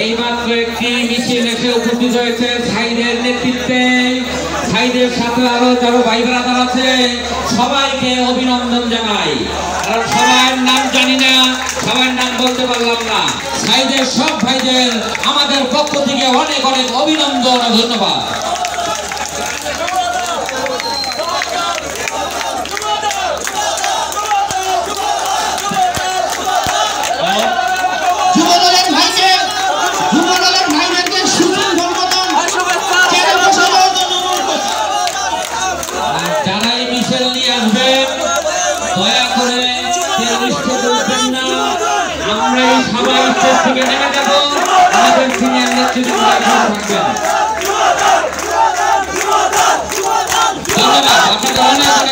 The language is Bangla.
এইমাত্র একটি মিছিল এসে উপস্থিত হয়েছে সাইদের নেতৃত্বে। সাইদের সাথে আরো যারা ভাই ব্রাদার আছে সবাইকে অভিনন্দন জানাই। কারণ সবার নাম জানি না, সবার নাম বলতে পারলাম না। সাইদের সব ভাইদের আমাদের পক্ষ থেকে অনেক অনেক অভিনন্দন ও ধন্যবাদ। দয়া করে আমরা এই সবাই স্টেজ থেকে নেমে যাব। আমাদের সিনিয়র নেতৃত্ব থাকবেন। ধন্যবাদ।